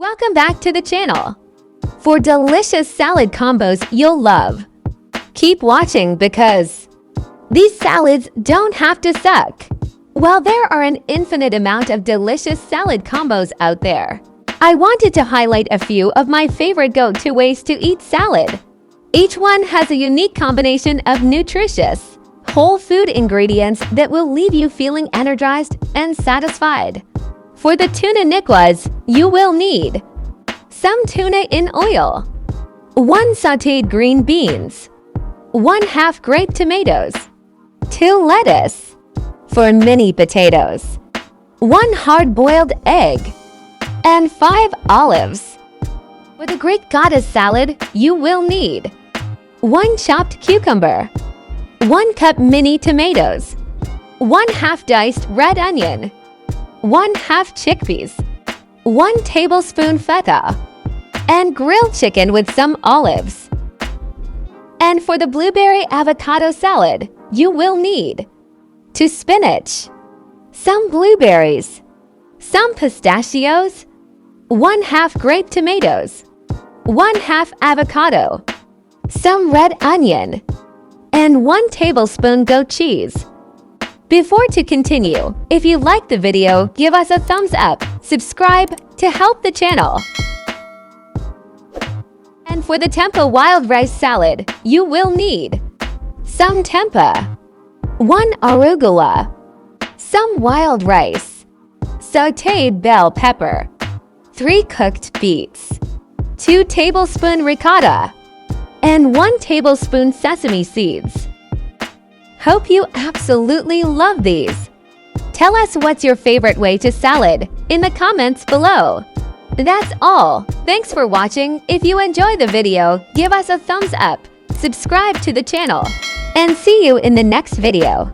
Welcome back to the channel for delicious salad combos you'll love. Keep watching because these salads don't have to suck. While there are an infinite amount of delicious salad combos out there, I wanted to highlight a few of my favorite go-to ways to eat salad. Each one has a unique combination of nutritious, whole food ingredients that will leave you feeling energized and satisfied. For the tuna nikwas, you will need some tuna in oil, 1 sautéed green beans, 1/2 grape tomatoes, 2 lettuce, 4 mini potatoes, 1 hard-boiled egg, and 5 olives. For the Greek goddess salad, you will need 1 chopped cucumber, 1 cup mini tomatoes, 1/2 diced red onion, 1/2 chickpeas, 1 tablespoon feta, and grilled chicken with some olives. And for the blueberry avocado salad, you will need 2 spinach, some blueberries, some pistachios, 1/2 grape tomatoes, 1/2 avocado, some red onion, and 1 tablespoon goat cheese. Before to continue, if you liked the video, give us a thumbs up, subscribe to help the channel. And for the tempeh wild rice salad, you will need some tempeh, 1 arugula, some wild rice, sautéed bell pepper, 3 cooked beets, 2 tablespoon ricotta, and 1 tablespoon sesame seeds. Hope you absolutely love these. Tell us what's your favorite way to salad in the comments below. That's all. Thanks for watching. If you enjoy the video, give us a thumbs up, subscribe to the channel, and see you in the next video.